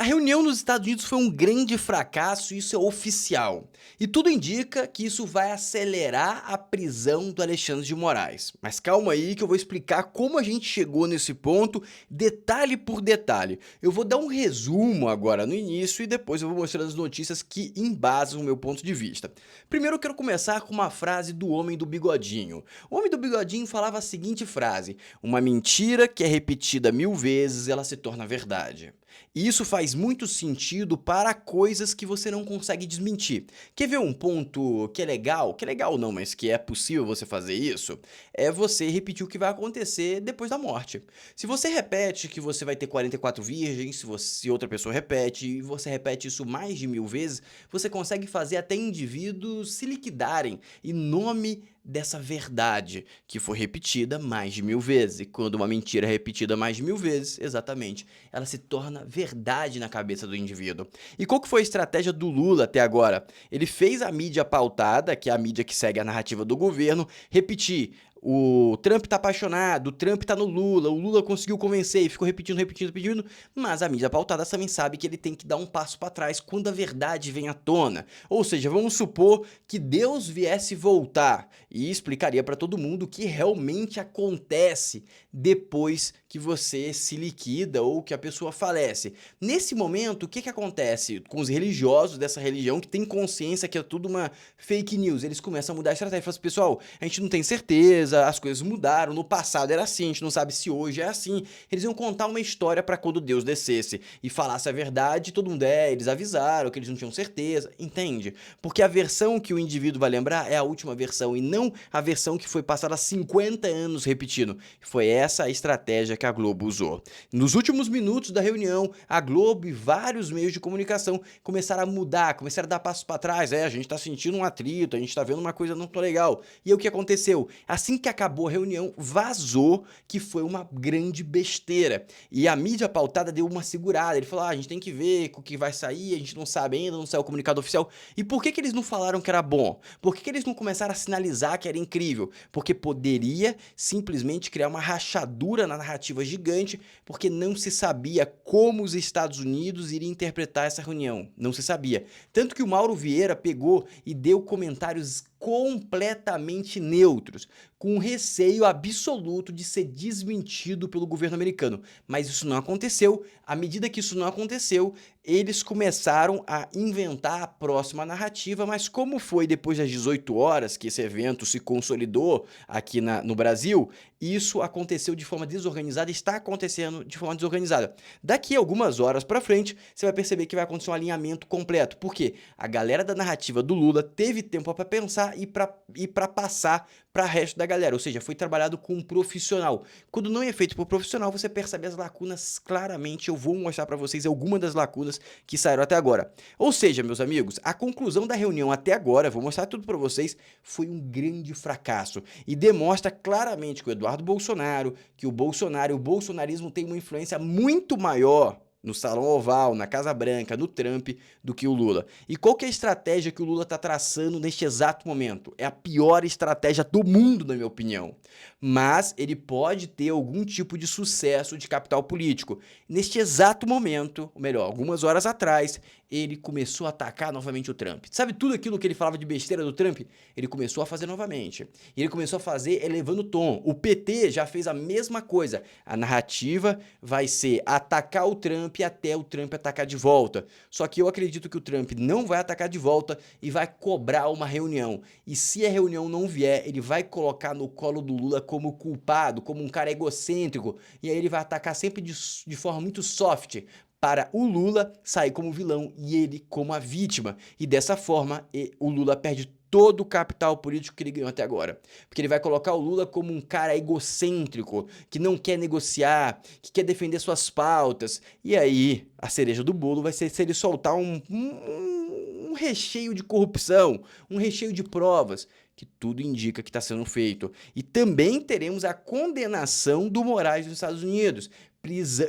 reunião nos Estados Unidos foi um grande fracasso, isso é oficial. E tudo indica que isso vai acelerar a prisão do Alexandre de Moraes. Mas calma aí que eu vou explicar como a gente chegou nesse ponto, detalhe por detalhe. Eu vou dar um resumo agora no início e depois eu vou mostrar as notícias que embasam o meu ponto de vista. Primeiro eu quero começar com uma frase do Homem do Bigodinho. O Homem do Bigodinho falava a seguinte frase: uma mentira que é repetida 1000 vezes, ela se torna verdade. E isso faz muito sentido para coisas que você não consegue desmentir. Quer ver um ponto que é legal? Que é legal não, mas que é possível você fazer isso? É você repetir o que vai acontecer depois da morte. Se você repete que você vai ter 44 virgens, se outra pessoa repete, e você repete isso mais de 1000 vezes, você consegue fazer até indivíduos se liquidarem em nome dessa verdade que foi repetida mais de 1000 vezes. E quando uma mentira é repetida mais de 1000 vezes, exatamente, ela se torna verdade na cabeça do indivíduo. E qual que foi a estratégia do Lula até agora? Ele fez a mídia pautada, que é a mídia que segue a narrativa do governo, repetir: o Trump tá apaixonado, o Trump tá no Lula, o Lula conseguiu convencer e ficou repetindo, repetindo, repetindo, mas a mídia pautada também sabe que ele tem que dar um passo para trás quando a verdade vem à tona. Ou seja, vamos supor que Deus viesse voltar e explicaria para todo mundo o que realmente acontece depois que você se liquida ou que a pessoa falece. Nesse momento, o que que acontece com os religiosos dessa religião que têm consciência que é tudo uma fake news? Eles começam a mudar a estratégia. Falam assim: pessoal, a gente não tem certeza, as coisas mudaram, no passado era assim, a gente não sabe se hoje é assim. Eles iam contar uma história para quando Deus descesse e falasse a verdade, todo mundo eles avisaram que eles não tinham certeza, entende? Porque a versão que o indivíduo vai lembrar é a última versão e não a versão que foi passada há 50 anos repetindo. Foi essa a estratégia que a Globo usou. Nos últimos minutos da reunião, a Globo e vários meios de comunicação começaram a mudar, começaram a dar passos para trás. A gente tá sentindo um atrito, a gente tá vendo uma coisa não tão legal. E aí o que aconteceu? Assim que acabou a reunião, vazou que foi uma grande besteira. E a mídia pautada deu uma segurada. Ele falou: a gente tem que ver o que vai sair, a gente não sabe ainda, não saiu o comunicado oficial. E por que que eles não falaram que era bom? Por que que eles não começaram a sinalizar que era incrível? Porque poderia simplesmente criar uma rachadura na narrativa gigante, porque não se sabia como os Estados Unidos iriam interpretar essa reunião. Não se sabia. Tanto que o Mauro Vieira pegou e deu comentários completamente neutros, com receio absoluto de ser desmentido pelo governo americano. Mas isso não aconteceu. À medida que isso não aconteceu, eles começaram a inventar a próxima narrativa, mas como foi depois das 18 horas que esse evento se consolidou aqui no Brasil, isso aconteceu de forma desorganizada, está acontecendo de forma desorganizada. Daqui a algumas horas para frente, você vai perceber que vai acontecer um alinhamento completo, porque a galera da narrativa do Lula teve tempo para pensar e para passar para o resto da galera, ou seja, foi trabalhado com um profissional. Quando não é feito por profissional, você percebe as lacunas claramente. Eu vou mostrar para vocês algumas das lacunas que saíram até agora. Ou seja, meus amigos, a conclusão da reunião até agora, vou mostrar tudo para vocês, foi um grande fracasso e demonstra claramente que o Eduardo Bolsonaro, que o Bolsonaro e o bolsonarismo têm uma influência muito maior no Salão Oval, na Casa Branca, no Trump, do que o Lula. E qual que é a estratégia que o Lula está traçando neste exato momento? É a pior estratégia do mundo, na minha opinião. Mas ele pode ter algum tipo de sucesso de capital político. Neste exato momento, ou melhor, algumas horas atrás, ele começou a atacar novamente o Trump. Sabe tudo aquilo que ele falava de besteira do Trump? Ele começou a fazer novamente. E ele começou a fazer elevando o tom. O PT já fez a mesma coisa. A narrativa vai ser atacar o Trump até o Trump atacar de volta. Só que eu acredito que o Trump não vai atacar de volta e vai cobrar uma reunião. E se a reunião não vier, ele vai colocar no colo do Lula como culpado, como um cara egocêntrico. E aí ele vai atacar sempre de forma muito soft, para o Lula sair como vilão e ele como a vítima. E dessa forma, o Lula perde todo o capital político que ele ganhou até agora. Porque ele vai colocar o Lula como um cara egocêntrico, que não quer negociar, que quer defender suas pautas. E aí, a cereja do bolo vai ser se ele soltar um recheio de corrupção, um recheio de provas, que tudo indica que está sendo feito. E também teremos a condenação do Moraes dos Estados Unidos,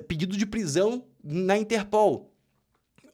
pedido de prisão na Interpol.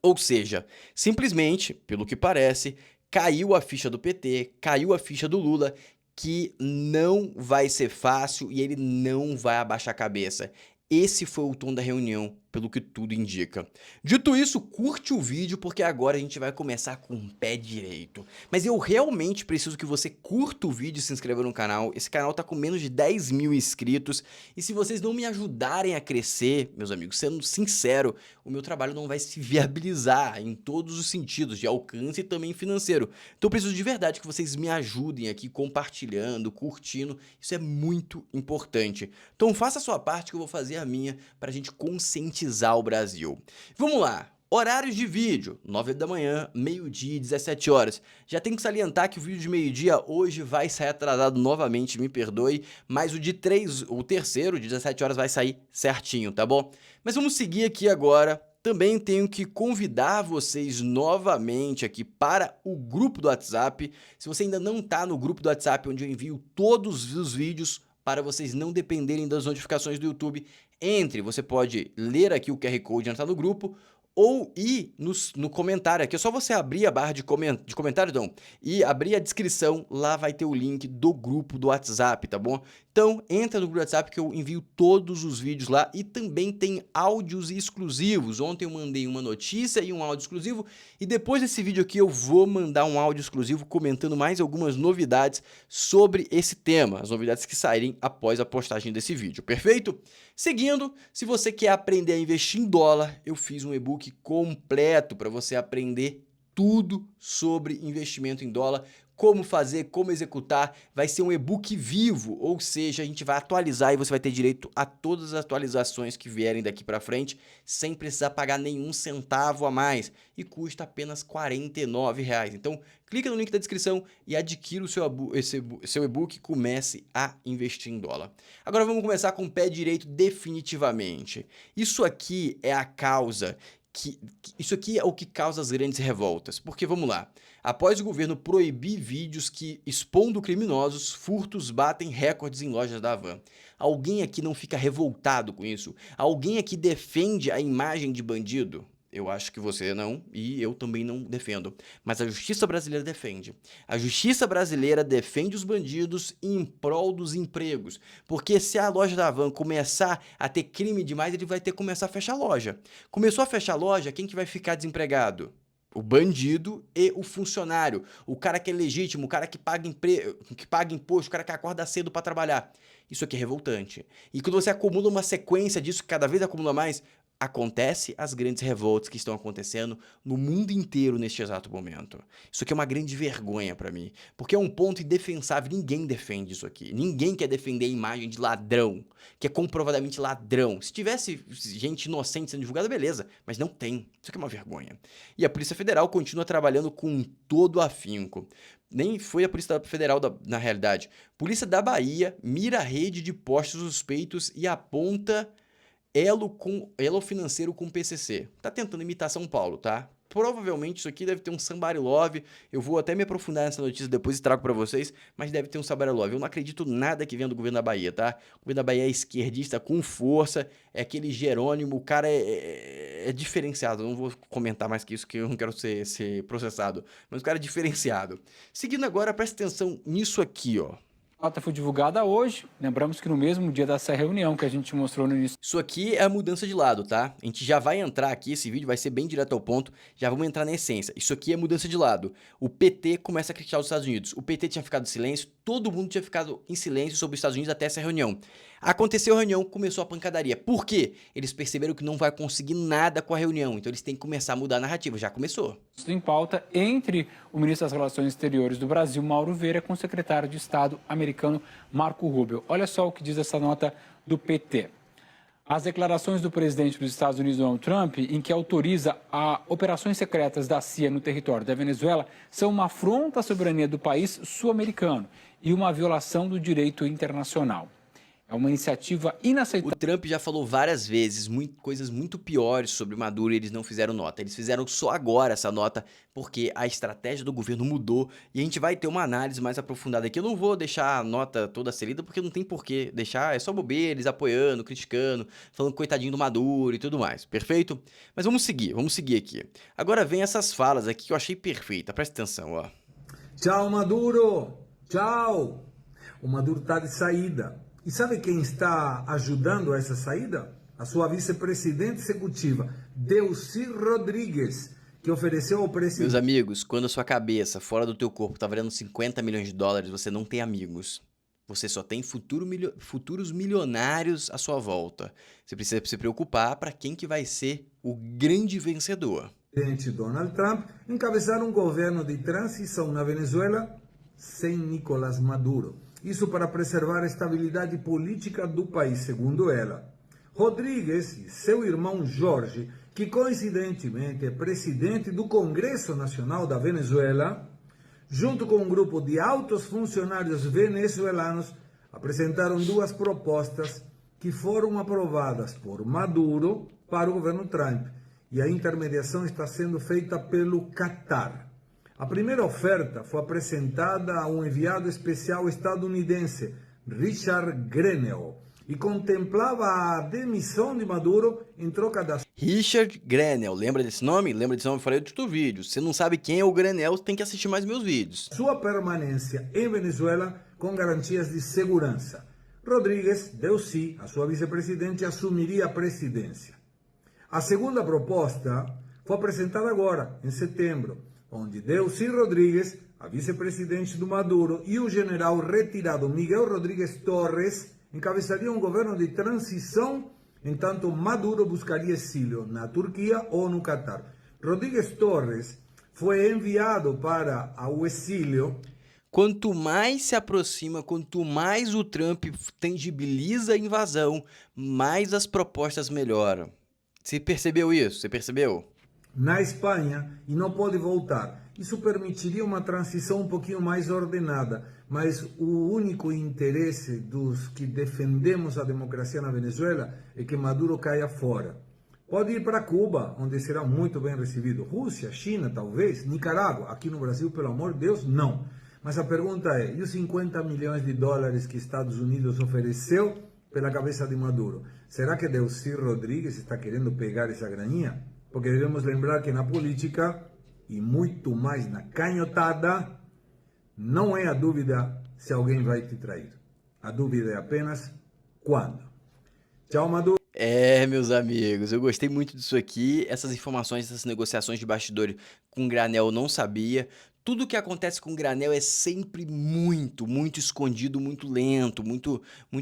Ou seja, simplesmente, pelo que parece, caiu a ficha do PT, caiu a ficha do Lula, que não vai ser fácil e ele não vai abaixar a cabeça. Esse foi o tom da reunião pelo que tudo indica. Dito isso, curte o vídeo porque agora a gente vai começar com o pé direito. Mas eu realmente preciso que você curta o vídeo e se inscreva no canal. Esse canal tá com menos de 10 mil inscritos e se vocês não me ajudarem a crescer, meus amigos, sendo sincero, o meu trabalho não vai se viabilizar em todos os sentidos, de alcance e também financeiro. Então eu preciso de verdade que vocês me ajudem aqui compartilhando, curtindo, isso é muito importante. Então faça a sua parte que eu vou fazer a minha para a gente conscientizar o Brasil. Vamos lá! Horários de vídeo, 9 da manhã, meio-dia e 17 horas. Já tenho que salientar que o vídeo de meio-dia hoje vai sair atrasado novamente, me perdoe, mas o terceiro, de 17 horas, vai sair certinho, tá bom? Mas vamos seguir aqui agora. Também tenho que convidar vocês novamente aqui para o grupo do WhatsApp. Se você ainda não está no grupo do WhatsApp, onde eu envio todos os vídeos para vocês não dependerem das notificações do YouTube, entre. Você pode ler aqui o QR Code e entrar no grupo, ou ir no comentário aqui, é só você abrir a barra de comentário, não, e abrir a descrição, lá vai ter o link do grupo do WhatsApp, tá bom? Então, entra no grupo do WhatsApp que eu envio todos os vídeos lá e também tem áudios exclusivos. Ontem eu mandei uma notícia e um áudio exclusivo e depois desse vídeo aqui eu vou mandar um áudio exclusivo comentando mais algumas novidades sobre esse tema, as novidades que saírem após a postagem desse vídeo, perfeito? Seguindo, se você quer aprender a investir em dólar, eu fiz um e-book completo para você aprender tudo sobre investimento em dólar, como fazer, como executar. Vai ser um e-book vivo, ou seja, a gente vai atualizar e você vai ter direito a todas as atualizações que vierem daqui para frente, sem precisar pagar nenhum centavo a mais, e custa apenas R$ 49. Então, clica no link da descrição e adquira o seu e-book e comece a investir em dólar. Agora vamos começar com o pé direito definitivamente. Isso aqui é a causa isso aqui é o que causa as grandes revoltas, porque vamos lá, após o governo proibir vídeos que expondo criminosos, furtos batem recordes em lojas da Havan. Alguém aqui não fica revoltado com isso? Alguém aqui defende a imagem de bandido? Eu acho que você não, e eu também não defendo. Mas a justiça brasileira defende. A justiça brasileira defende os bandidos em prol dos empregos. Porque se a loja da Havan começar a ter crime demais, ele vai ter que começar a fechar a loja. Começou a fechar a loja, quem que vai ficar desempregado? O bandido e o funcionário. O cara que é legítimo, o cara que paga imposto, o cara que acorda cedo para trabalhar. Isso aqui é revoltante. E quando você acumula uma sequência disso, que cada vez acumula mais, acontece as grandes revoltas que estão acontecendo no mundo inteiro neste exato momento. Isso aqui é uma grande vergonha para mim, porque é um ponto indefensável, ninguém defende isso aqui. Ninguém quer defender a imagem de ladrão, que é comprovadamente ladrão. Se tivesse gente inocente sendo divulgada, beleza, mas não tem. Isso aqui é uma vergonha. E a Polícia Federal continua trabalhando com todo afinco. Nem foi a Polícia Federal na realidade. Polícia da Bahia mira a rede de postos suspeitos e aponta elo financeiro com o PCC. Tá tentando imitar São Paulo, tá? Provavelmente isso aqui deve ter um somebody love. Eu vou até me aprofundar nessa notícia depois e trago pra vocês, mas deve ter um somebody love. Eu não acredito nada que venha do governo da Bahia, tá? O governo da Bahia é esquerdista com força, é aquele Jerônimo, o cara é diferenciado. Eu não vou comentar mais que isso, que eu não quero ser processado, mas o cara é diferenciado. Seguindo agora, presta atenção nisso aqui, ó. A nota foi divulgada hoje, lembramos que no mesmo dia dessa reunião que a gente mostrou no início. Isso aqui é a mudança de lado, tá? A gente já vai entrar aqui, esse vídeo vai ser bem direto ao ponto, já vamos entrar na essência. Isso aqui é mudança de lado. O PT começa a criticar os Estados Unidos. O PT tinha ficado em silêncio, todo mundo tinha ficado em silêncio sobre os Estados Unidos até essa reunião. Aconteceu a reunião, começou a pancadaria. Por quê? Eles perceberam que não vai conseguir nada com a reunião, então eles têm que começar a mudar a narrativa. Já começou. Em pauta entre o ministro das Relações Exteriores do Brasil, Mauro Vieira, com o secretário de Estado americano, Marco Rubio. Olha só o que diz essa nota do PT. As declarações do presidente dos Estados Unidos, Donald Trump, em que autoriza operações secretas da CIA no território da Venezuela, são uma afronta à soberania do país sul-americano e uma violação do direito internacional. É uma iniciativa inaceitável. O Trump já falou várias vezes coisas muito piores sobre Maduro e eles não fizeram nota. Eles fizeram só agora essa nota porque a estratégia do governo mudou e a gente vai ter uma análise mais aprofundada aqui. Eu não vou deixar a nota toda serida porque não tem porquê deixar, é só bobeira, eles apoiando, criticando, falando coitadinho do Maduro e tudo mais, perfeito? Mas vamos seguir aqui. Agora vem essas falas aqui que eu achei perfeita, presta atenção, ó. Tchau, Maduro! Tchau! O Maduro está de saída. E sabe quem está ajudando essa saída? a sua vice-presidente executiva, Delcy Rodrigues, que ofereceu ao Meus presidente amigos, quando a sua cabeça, fora do teu corpo, tá valendo 50 milhões de dólares, você não tem amigos. Você só tem futuros milionários à sua volta. Você precisa se preocupar para quem que vai ser o grande vencedor. Donald Trump encabeçar um governo de transição na Venezuela sem Nicolás Maduro. Isso para preservar a estabilidade política do país, segundo ela. Rodrigues e seu irmão Jorge, que coincidentemente é presidente do Congresso Nacional da Venezuela, junto com um grupo de altos funcionários venezuelanos, apresentaram duas propostas que foram aprovadas por Maduro para o governo Trump. E a intermediação está sendo feita pelo Catar. A primeira oferta foi apresentada a um enviado especial estadunidense, Richard Grenell, e contemplava a demissão de Maduro em troca da Richard Grenell, lembra desse nome? Lembra desse nome? Eu falei no outro vídeo. Se não sabe quem é o Grenell, tem que assistir mais meus vídeos. sua permanência em Venezuela com garantias de segurança. Rodrigues, Delcy, a sua vice-presidente, assumiria a presidência. A segunda proposta foi apresentada agora, em setembro, onde Delcy Rodrigues, a vice-presidente do Maduro, e o general retirado Miguel Rodríguez Torres encabeçariam um governo de transição, enquanto Maduro buscaria exílio na Turquia ou no Catar. Rodríguez Torres foi enviado para o exílio. Quanto mais se aproxima, quanto mais o Trump tangibiliza a invasão, mais as propostas melhoram. Você percebeu isso? Você percebeu? Na Espanha e não pode voltar. Isso permitiria uma transição um pouquinho mais ordenada, mas o único interesse dos que defendemos a democracia na Venezuela é que Maduro caia fora. Pode ir para Cuba, onde será muito bem recebido. Rússia, China, talvez. Nicarágua, aqui no Brasil, pelo amor de Deus, não. Mas a pergunta é, e os 50 milhões de dólares que Estados Unidos ofereceu pela cabeça de Maduro? Será que Delcy Rodrigues está querendo pegar essa graninha? Porque devemos lembrar que na política, e muito mais na canhotada, não é a dúvida se alguém vai te trair. A dúvida é apenas quando. Tchau, Maduro. Meus amigos, eu gostei muito disso aqui. Essas informações, essas negociações de bastidores com Granel eu não sabia. Tudo que acontece com Granel é sempre muito escondido, muito lento, muito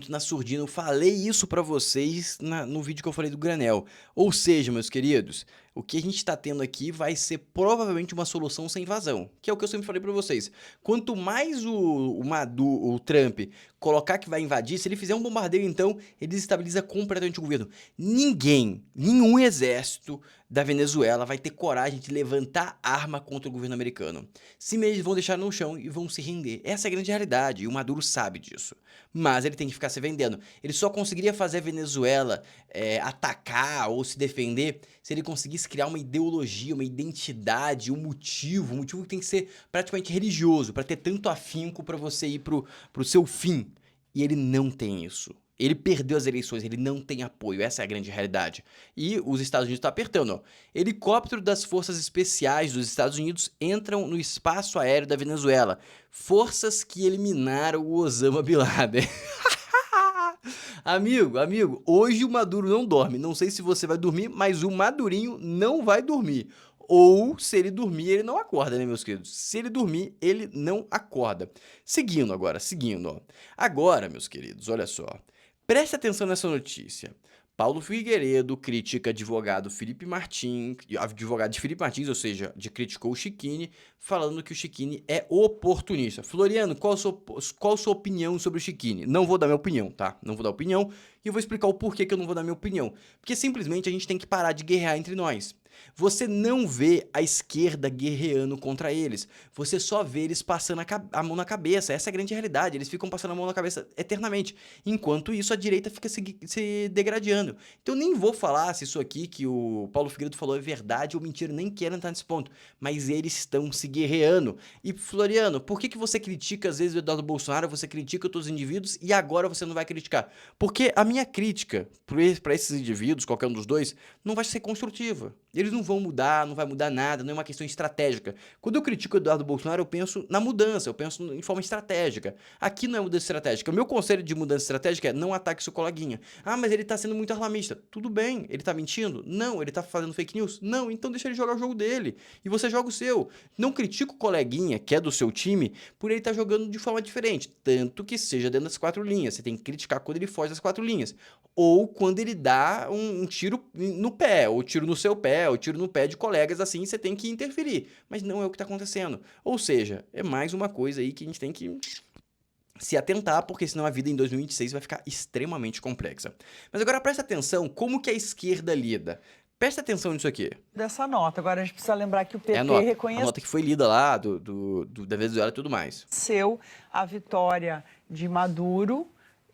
na surdina. Eu falei isso pra vocês no vídeo que eu falei do Granel. Ou seja, meus queridos, o que a gente tá tendo aqui vai ser provavelmente uma solução sem invasão, que é o que eu sempre falei pra vocês. Quanto mais o Trump colocar que vai invadir, se ele fizer um bombardeio, então, ele desestabiliza completamente o governo. Nenhum exército da Venezuela vai ter coragem de levantar arma contra o governo americano. Simplesmente eles vão deixar no chão e vão se render. Essa é a grande realidade, e o Maduro sabe disso. Mas ele tem que ficar se vendendo. Ele só conseguiria fazer a Venezuela atacar ou se defender se ele conseguisse criar uma ideologia, uma identidade, um motivo que tem que ser praticamente religioso, para ter tanto afinco para você ir pro seu fim. E ele não tem isso. Ele perdeu as eleições, ele não tem apoio, essa é a grande realidade. E os Estados Unidos estão apertando, ó. Helicóptero das forças especiais dos Estados Unidos entram no espaço aéreo da Venezuela. Forças que eliminaram o Osama Bin Laden. Amigo, hoje o Maduro não dorme. Não sei se você vai dormir, mas o Madurinho não vai dormir. Ou, se ele dormir, ele não acorda, né, meus queridos? Se ele dormir, ele não acorda. Seguindo, ó. Agora, meus queridos, olha só. Preste atenção nessa notícia. Paulo Figueiredo critica advogado de Felipe Martins, ou seja, criticou o Chiquini, falando que o Chiquini é oportunista. Floriano, qual a sua opinião sobre o Chiquini? Não vou dar minha opinião, tá? Não vou dar opinião e eu vou explicar o porquê que eu não vou dar minha opinião. Porque simplesmente a gente tem que parar de guerrear entre nós. Você não vê a esquerda guerreando contra eles. Você só vê eles passando a mão na cabeça. Essa é a grande realidade. Eles ficam passando a mão na cabeça eternamente. Enquanto isso, a direita fica se degradando. Então, eu nem vou falar se isso aqui que o Paulo Figueiredo falou é verdade ou mentira. Nem quero entrar nesse ponto. Mas eles estão se guerreando. E, Floriano, por que você critica às vezes o Eduardo Bolsonaro, você critica outros indivíduos e agora você não vai criticar? Porque a minha crítica para esses indivíduos, qualquer um dos dois, não vai ser construtiva. Eles não vão mudar, não vai mudar nada, não é uma questão estratégica. Quando eu critico o Eduardo Bolsonaro, eu penso na mudança, eu penso em forma estratégica. Aqui não é mudança estratégica. O meu conselho de mudança estratégica é não ataque seu coleguinha. Ah, mas ele tá sendo muito alarmista. Tudo bem, ele tá mentindo? Não. Ele tá fazendo fake news? Não. Então deixa ele jogar o jogo dele. E você joga o seu. Não critica o coleguinha, que é do seu time, por ele estar jogando de forma diferente. Tanto que seja dentro das 4 linhas. Você tem que criticar quando ele foge das 4 linhas. Ou quando ele dá um tiro no pé, ou tiro no seu pé, ou tiro no pé de colegas, assim, você tem que interferir. Mas não é o que está acontecendo. Ou seja, é mais uma coisa aí que a gente tem que se atentar, porque senão a vida em 2026 vai ficar extremamente complexa. Mas agora presta atenção como que a esquerda lida. Presta atenção nisso aqui. Dessa nota. Agora a gente precisa lembrar que o PT É a nota reconheceu que foi lida lá da Venezuela e tudo mais. a vitória de Maduro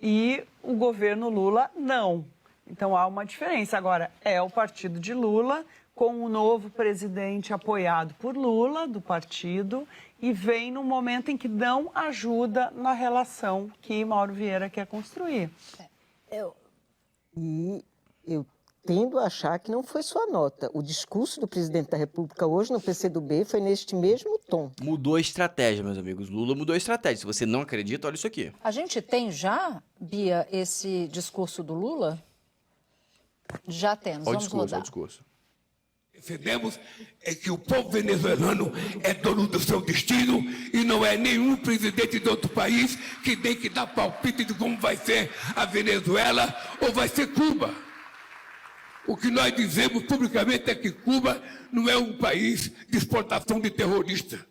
e o governo Lula não. Então há uma diferença. Agora, é o partido de Lula, com o novo presidente apoiado por Lula, do partido, e vem num momento em que não ajuda na relação que Mauro Vieira quer construir. Eu tendo a achar que não foi sua nota. O discurso do presidente da República hoje no PCdoB foi neste mesmo tom. Mudou a estratégia, meus amigos. Lula mudou a estratégia. Se você não acredita, olha isso aqui. A gente tem já, Bia, esse discurso do Lula? Já temos, Olha o vamos discurso, olha rodar. o discurso. Defendemos é que o povo venezuelano é dono do seu destino e não é nenhum presidente de outro país que tem que dar palpite de como vai ser a Venezuela ou vai ser Cuba. O que nós dizemos publicamente é que Cuba não é um país de exportação de terrorista.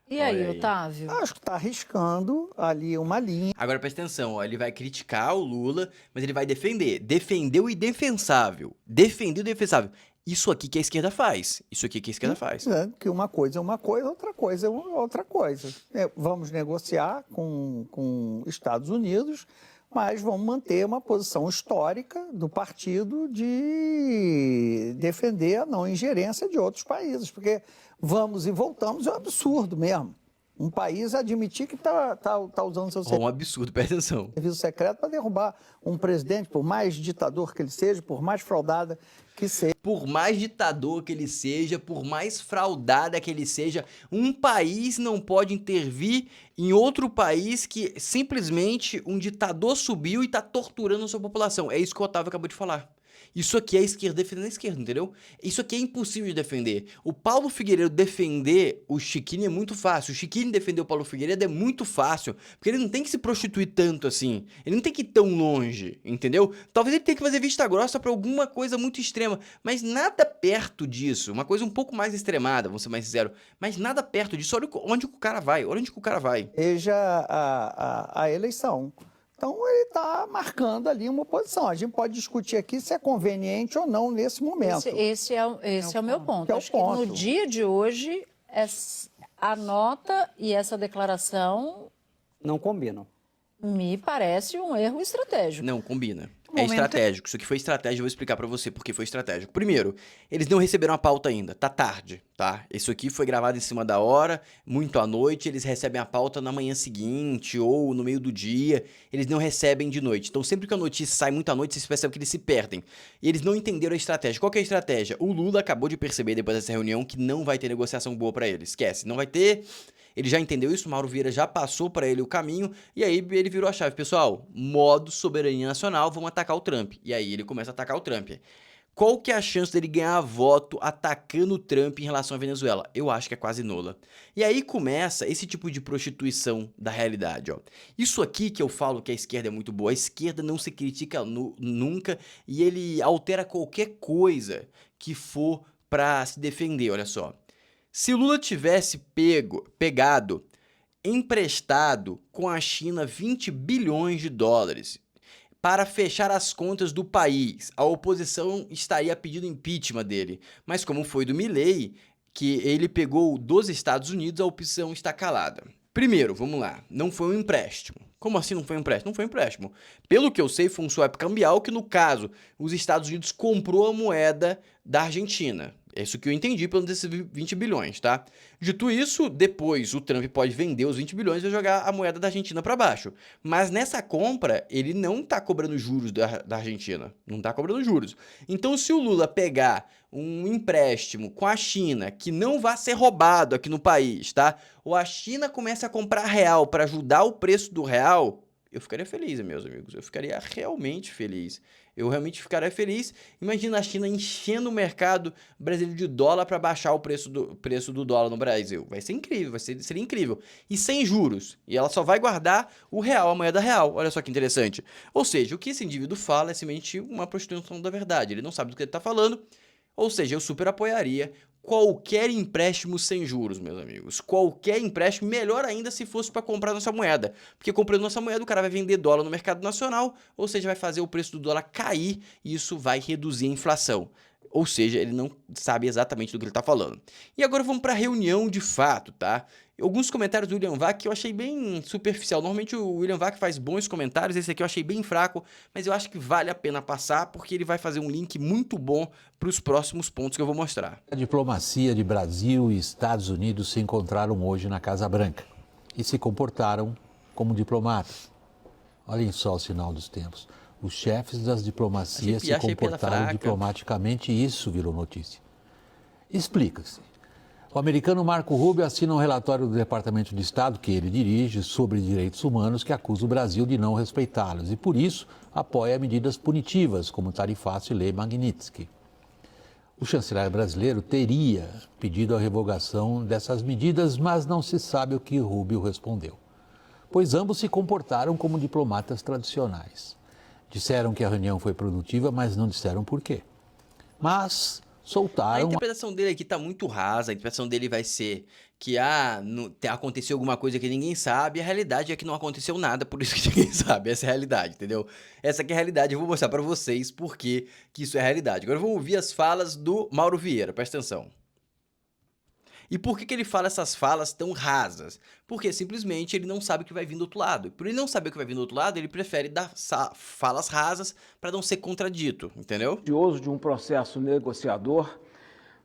E aí, Olha aí. Otávio? Acho que está arriscando ali uma linha. Agora presta atenção, ó, ele vai criticar o Lula, mas ele vai defender. Defender o indefensável. Defender o indefensável. Isso aqui que a esquerda faz. Isso aqui que a esquerda faz. É, que uma coisa é uma coisa, outra coisa é outra coisa. Vamos negociar com Estados Unidos, mas vamos manter uma posição histórica do partido de defender a não ingerência de outros países, porque vamos e voltamos é um absurdo mesmo. Um país admitir que está usando seu Ó, um absurdo, presta atenção. serviço secreto para derrubar um presidente, por mais ditador que ele seja, por mais fraudada que seja. Por mais ditador que ele seja, por mais fraudada que ele seja, um país não pode intervir em outro país que simplesmente um ditador subiu e está torturando a sua população. É isso que o Otávio acabou de falar. Isso aqui é a esquerda defendendo a esquerda, entendeu? Isso aqui é impossível de defender. O Paulo Figueiredo defender o Chiquinho é muito fácil. O Chiquinho defender o Paulo Figueiredo é muito fácil, porque ele não tem que se prostituir tanto assim. Ele não tem que ir tão longe, entendeu? Talvez ele tenha que fazer vista grossa pra alguma coisa muito extrema, mas nada perto disso. Uma coisa um pouco mais extremada, vamos ser mais sinceros. Mas nada perto disso. Olha onde que o cara vai, olha onde que o cara vai. Seja a eleição. Então, ele está marcando ali uma posição. A gente pode discutir aqui se é conveniente ou não nesse momento. Esse é o meu ponto. É o Acho ponto. que no dia de hoje, a nota e essa declaração Não combinam. me parece um erro estratégico. Não, combina. É Momento- estratégico. Isso aqui foi estratégia, eu vou explicar pra você porque foi estratégico. Primeiro, eles não receberam a pauta ainda, tá tarde, tá? Isso aqui foi gravado em cima da hora, muito à noite, eles recebem a pauta na manhã seguinte ou no meio do dia, eles não recebem de noite. Então sempre que a notícia sai muito à noite, vocês percebem que eles se perdem. E eles não entenderam a estratégia. Qual que é a estratégia? O Lula acabou de perceber depois dessa reunião que não vai ter negociação boa pra ele. Esquece, não vai ter... Ele já entendeu isso, o Mauro Vieira já passou pra ele o caminho, e aí ele virou a chave. Pessoal, modo soberania nacional, vamos atacar o Trump. E aí ele começa a atacar o Trump. Qual que é a chance dele ganhar voto atacando o Trump em relação à Venezuela? Eu acho que é quase nula. E aí começa esse tipo de prostituição da realidade, ó. Isso aqui que eu falo que a esquerda é muito boa, a esquerda não se critica nunca e ele altera qualquer coisa que for pra se defender, olha só. Se Lula tivesse pegado, emprestado com a China 20 bilhões de dólares para fechar as contas do país, a oposição estaria pedindo impeachment dele. Mas como foi do Milei, que ele pegou dos Estados Unidos, a opção está calada. Primeiro, vamos lá, não foi um empréstimo. Como assim não foi um empréstimo? Não foi um empréstimo. Pelo que eu sei, foi um swap cambial que, no caso, os Estados Unidos comprou a moeda da Argentina. É isso que eu entendi pelo desses 20 bilhões, tá? Dito isso, depois o Trump pode vender os 20 bilhões e jogar a moeda da Argentina para baixo. Mas nessa compra, ele não tá cobrando juros da Argentina. Não tá cobrando juros. Então, se o Lula pegar um empréstimo com a China que não vai ser roubado aqui no país, tá? Ou a China começa a comprar real para ajudar o preço do real, eu ficaria feliz, meus amigos. Eu ficaria realmente feliz. Eu realmente ficaria feliz. Imagina a China enchendo o mercado brasileiro de dólar para baixar o preço do dólar no Brasil. Vai ser incrível, seria incrível. E sem juros. E ela só vai guardar o real, a moeda real. Olha só que interessante. Ou seja, o que esse indivíduo fala é simplesmente uma prostituição da verdade. Ele não sabe do que ele está falando. Ou seja, eu super apoiaria qualquer empréstimo sem juros, meus amigos. Qualquer empréstimo, melhor ainda se fosse para comprar nossa moeda. Porque comprando nossa moeda, o cara vai vender dólar no mercado nacional, ou seja, vai fazer o preço do dólar cair e isso vai reduzir a inflação. Ou seja, ele não sabe exatamente do que ele está falando. E agora vamos para a reunião de fato, tá? Alguns comentários do William Vac eu achei bem superficial. Normalmente o William Vac faz bons comentários, esse aqui eu achei bem fraco, mas eu acho que vale a pena passar porque ele vai fazer um link muito bom para os próximos pontos que eu vou mostrar. A diplomacia de Brasil e Estados Unidos se encontraram hoje na Casa Branca e se comportaram como diplomatas. Olhem só o sinal dos tempos. Os chefes das diplomacias se comportaram diplomaticamente e isso virou notícia. Explica-se. O americano Marco Rubio assina um relatório do Departamento de Estado que ele dirige sobre direitos humanos que acusa o Brasil de não respeitá-los e, por isso, apoia medidas punitivas, como o tarifaço e lei Magnitsky. O chanceler brasileiro teria pedido a revogação dessas medidas, mas não se sabe o que Rubio respondeu, pois ambos se comportaram como diplomatas tradicionais. Disseram que a reunião foi produtiva, mas não disseram por quê. Mas soltaram... A interpretação dele aqui tá muito rasa, a interpretação dele vai ser que aconteceu alguma coisa que ninguém sabe, e a realidade é que não aconteceu nada, por isso que ninguém sabe, essa é a realidade, entendeu? Essa aqui é a realidade, eu vou mostrar pra vocês por que isso é a realidade. Agora vamos ouvir as falas do Mauro Vieira, presta atenção. E por que ele fala essas falas tão rasas? Porque simplesmente ele não sabe o que vai vir do outro lado. E por ele não saber o que vai vir do outro lado, ele prefere dar falas rasas para não ser contradito, entendeu? De um processo negociador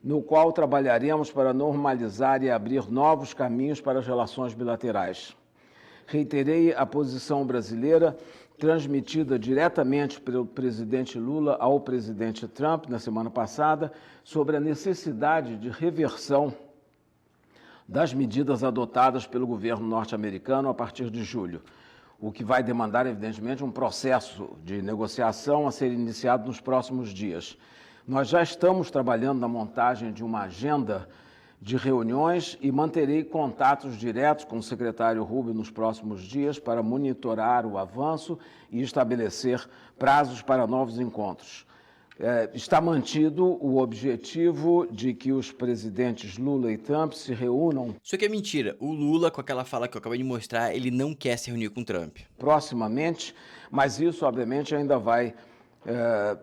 no qual trabalharemos para normalizar e abrir novos caminhos para as relações bilaterais. Reiterei a posição brasileira transmitida diretamente pelo presidente Lula ao presidente Trump na semana passada sobre a necessidade de reversão das medidas adotadas pelo governo norte-americano a partir de julho, o que vai demandar, evidentemente, um processo de negociação a ser iniciado nos próximos dias. Nós já estamos trabalhando na montagem de uma agenda de reuniões e manterei contatos diretos com o secretário Rubio nos próximos dias para monitorar o avanço e estabelecer prazos para novos encontros. Está mantido o objetivo de que os presidentes Lula e Trump se reúnam... Isso aqui é mentira. O Lula, com aquela fala que eu acabei de mostrar, ele não quer se reunir com o Trump. ...proximamente, mas isso, obviamente, ainda vai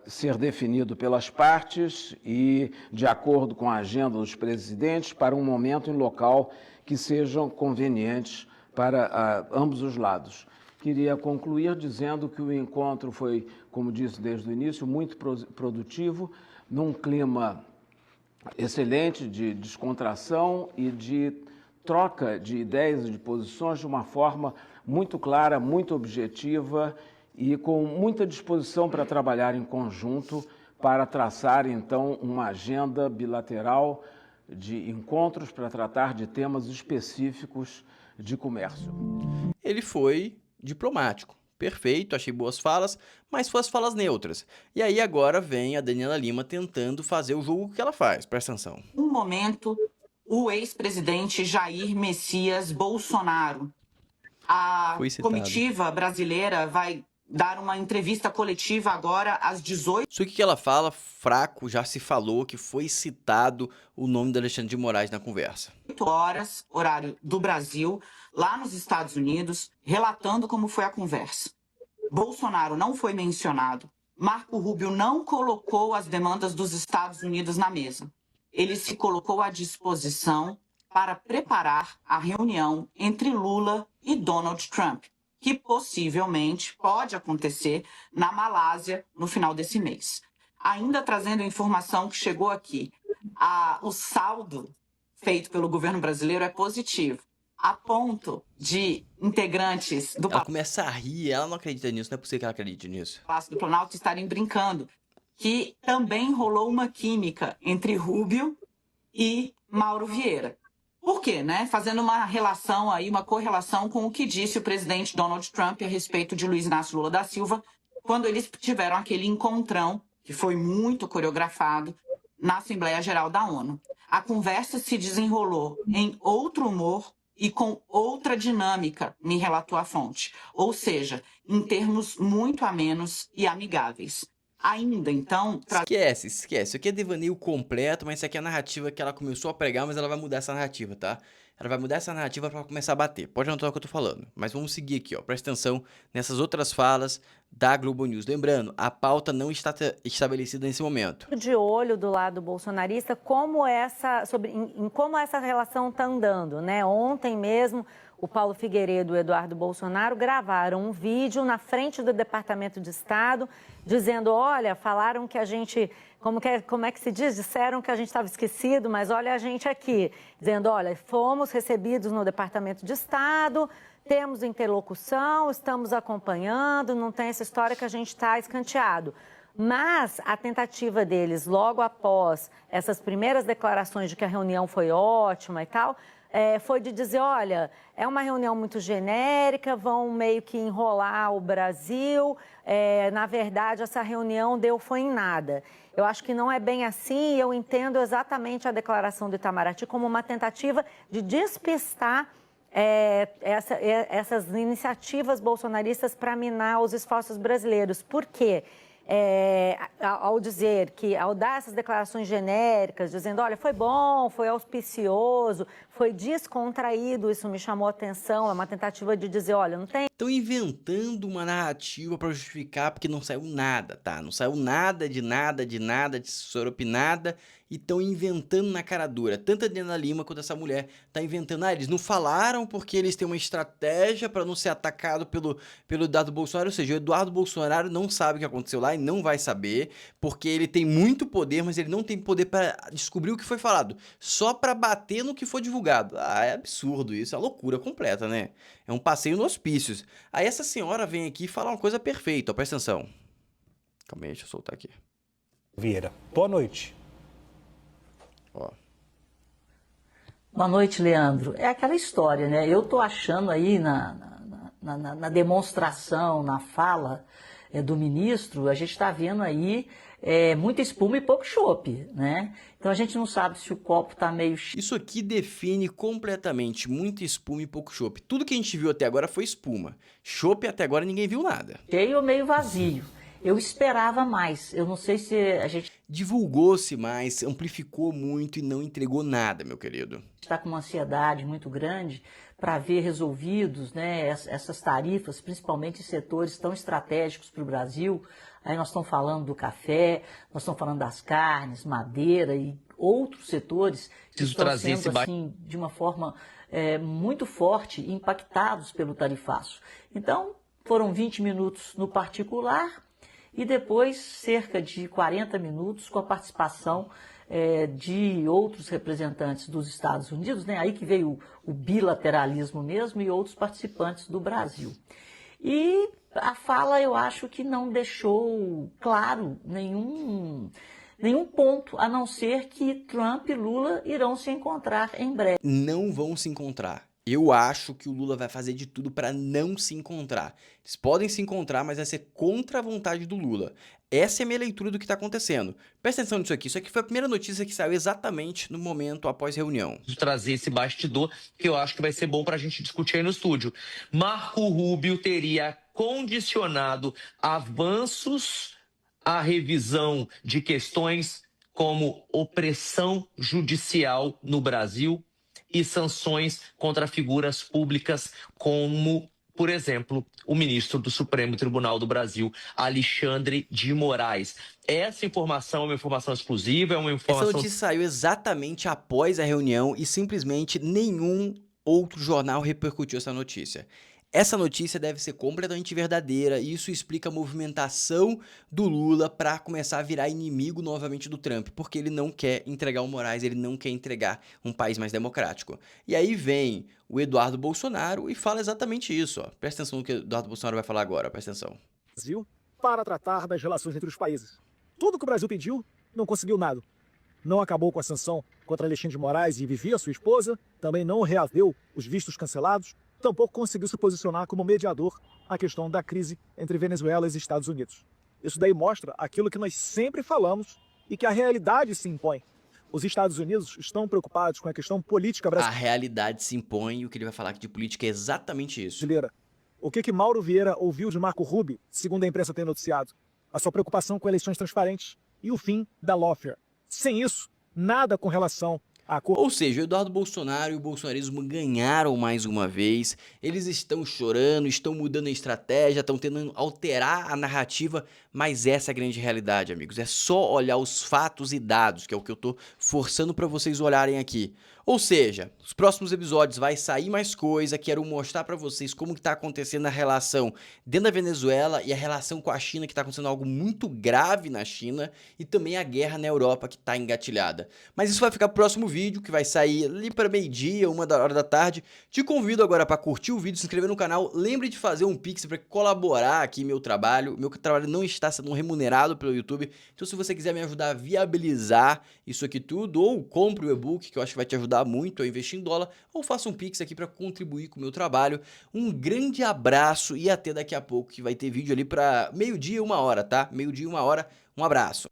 ser definido pelas partes e de acordo com a agenda dos presidentes para um momento e local que sejam convenientes para ambos os lados. Queria concluir dizendo que o encontro foi, como disse desde o início, muito produtivo, num clima excelente de descontração e de troca de ideias e de posições de uma forma muito clara, muito objetiva e com muita disposição para trabalhar em conjunto para traçar, então, uma agenda bilateral de encontros para tratar de temas específicos de comércio. Ele foi diplomático. Perfeito, achei boas falas, mas foram as falas neutras. E aí agora vem a Daniela Lima tentando fazer o jogo que ela faz. Presta atenção. No momento, o ex-presidente Jair Messias Bolsonaro, a comitiva brasileira vai dar uma entrevista coletiva agora às 18h. Isso que ela fala, fraco, já se falou que foi citado o nome do Alexandre de Moraes na conversa. 8h, horário do Brasil, lá nos Estados Unidos, relatando como foi a conversa. Bolsonaro não foi mencionado. Marco Rubio não colocou as demandas dos Estados Unidos na mesa. Ele se colocou à disposição para preparar a reunião entre Lula e Donald Trump, que possivelmente pode acontecer na Malásia no final desse mês. Ainda trazendo a informação que chegou aqui, o saldo feito pelo governo brasileiro é positivo, a ponto de integrantes do Ela começa a rir, ela não acredita nisso, não é possível que ela acredite nisso. Palácio do Planalto estarem brincando que também rolou uma química entre Rubio e Mauro Vieira. Por quê, né? Fazendo uma relação aí, uma correlação com o que disse o presidente Donald Trump a respeito de Luiz Inácio Lula da Silva, quando eles tiveram aquele encontrão, que foi muito coreografado, na Assembleia Geral da ONU. A conversa se desenrolou em outro humor e com outra dinâmica, me relatou a fonte. Ou seja, em termos muito amenos e amigáveis. Ainda, então... Esquece. Isso aqui é devaneio completo, mas isso aqui é a narrativa que ela começou a pregar, mas ela vai mudar essa narrativa, tá? Ela vai mudar essa narrativa pra começar a bater. Pode anotar o que eu tô falando. Mas vamos seguir aqui, ó. Presta atenção nessas outras falas da Globo News. Lembrando, a pauta não está estabelecida nesse momento. De olho do lado bolsonarista, como como essa relação está andando, né? Ontem mesmo, o Paulo Figueiredo e o Eduardo Bolsonaro gravaram um vídeo na frente do Departamento de Estado, dizendo, olha, falaram que a gente, como é que se diz? Disseram que a gente estava esquecido, mas olha a gente aqui. Dizendo, olha, fomos recebidos no Departamento de Estado, temos interlocução, estamos acompanhando, não tem essa história que a gente está escanteado. Mas a tentativa deles, logo após essas primeiras declarações de que a reunião foi ótima e tal, foi de dizer, olha, é uma reunião muito genérica, vão meio que enrolar o Brasil, na verdade essa reunião foi em nada. Eu acho que não é bem assim e eu entendo exatamente a declaração do Itamaraty como uma tentativa de despistar essas iniciativas bolsonaristas para minar os esforços brasileiros. Por quê? Ao dar essas declarações genéricas, dizendo, olha, foi bom, foi auspicioso, foi descontraído, isso me chamou a atenção, é uma tentativa de dizer, olha, não tem... Estão inventando uma narrativa para justificar porque não saiu nada, tá? Não saiu nada, de soropinada, e estão inventando na cara dura. Tanto a Diana Lima quanto essa mulher tá inventando. Eles não falaram porque eles têm uma estratégia para não ser atacado pelo Eduardo Bolsonaro. Ou seja, o Eduardo Bolsonaro não sabe o que aconteceu lá e não vai saber, porque ele tem muito poder, mas ele não tem poder para descobrir o que foi falado. Só para bater no que foi divulgado. Ah, é absurdo isso, é loucura completa, né? É um passeio no hospícios. Aí essa senhora vem aqui e fala uma coisa perfeita, ó, presta atenção. Calma aí, deixa eu soltar aqui. Vieira, boa noite. Ó. Boa noite, Leandro. É aquela história, né? Eu tô achando aí na demonstração, na fala do ministro, a gente está vendo aí muita espuma e pouco chope, né? Então a gente não sabe se o copo tá meio... Isso aqui define completamente muita espuma e pouco chope. Tudo que a gente viu até agora foi espuma. Chope até agora ninguém viu nada. Cheio ou meio vazio. Eu esperava mais. Eu não sei se a gente... Divulgou-se mais, amplificou muito e não entregou nada, meu querido. Está com uma ansiedade muito grande para ver resolvidos, né, essas tarifas, principalmente em setores tão estratégicos para o Brasil. Aí nós estamos falando do café, nós estamos falando das carnes, madeira e outros setores que estão sendo, assim, de uma forma muito forte, impactados pelo tarifaço. Então, foram 20 minutos no particular e depois cerca de 40 minutos com a participação de outros representantes dos Estados Unidos, né? Aí que veio o bilateralismo mesmo e outros participantes do Brasil. E a fala eu acho que não deixou claro nenhum ponto, a não ser que Trump e Lula irão se encontrar em breve. Não vão se encontrar. Eu acho que o Lula vai fazer de tudo para não se encontrar. Eles podem se encontrar, mas vai ser contra a vontade do Lula. Essa é a minha leitura do que está acontecendo. Presta atenção nisso aqui. Isso aqui foi a primeira notícia que saiu exatamente no momento após reunião. Trazer esse bastidor, que eu acho que vai ser bom para a gente discutir aí no estúdio. Marco Rubio teria condicionado avanços à revisão de questões como opressão judicial no Brasil e sanções contra figuras públicas como, por exemplo, o ministro do Supremo Tribunal do Brasil, Alexandre de Moraes. Essa informação é uma informação exclusiva, é uma informação... Essa notícia saiu exatamente após a reunião e simplesmente nenhum outro jornal repercutiu essa notícia. Essa notícia deve ser completamente verdadeira e isso explica a movimentação do Lula para começar a virar inimigo novamente do Trump, porque ele não quer entregar o Moraes, ele não quer entregar um país mais democrático. E aí vem o Eduardo Bolsonaro e fala exatamente isso. Ó. Presta atenção no que o Eduardo Bolsonaro vai falar agora, presta atenção. Brasil para tratar das relações entre os países. Tudo que o Brasil pediu, não conseguiu nada. Não acabou com a sanção contra Alexandre de Moraes e Vivi, a sua esposa, também não reaveu os vistos cancelados, tampouco conseguiu se posicionar como mediador à questão da crise entre Venezuela e Estados Unidos. Isso daí mostra aquilo que nós sempre falamos e que a realidade se impõe. Os Estados Unidos estão preocupados com a questão política brasileira. A realidade se impõe e o que ele vai falar aqui de política é exatamente isso. O que Mauro Vieira ouviu de Marco Rubio, segundo a imprensa tem noticiado? A sua preocupação com eleições transparentes e o fim da lawfare. Sem isso, nada com relação à... Ou seja, o Eduardo Bolsonaro e o bolsonarismo ganharam mais uma vez, eles estão chorando, estão mudando a estratégia, estão tentando alterar a narrativa, mas essa é a grande realidade, amigos. É só olhar os fatos e dados, que é o que eu tô forçando para vocês olharem aqui. Ou seja, nos próximos episódios vai sair mais coisa, quero mostrar para vocês como que tá acontecendo a relação dentro da Venezuela e a relação com a China, que tá acontecendo algo muito grave na China, e também a guerra na Europa que tá engatilhada. Mas isso vai ficar pro próximo vídeo, que vai sair ali para meio-dia, 1h da tarde. Te convido agora para curtir o vídeo, se inscrever no canal, lembre de fazer um Pix para colaborar aqui meu trabalho não está sendo remunerado pelo YouTube, então se você quiser me ajudar a viabilizar isso aqui tudo, ou compre o e-book, que eu acho que vai te ajudar muito a investir em dólar, ou faça um Pix aqui para contribuir com o meu trabalho. Um grande abraço e até daqui a pouco, que vai ter vídeo ali para meio-dia, 1h, tá? Meio-dia, 1h, um abraço.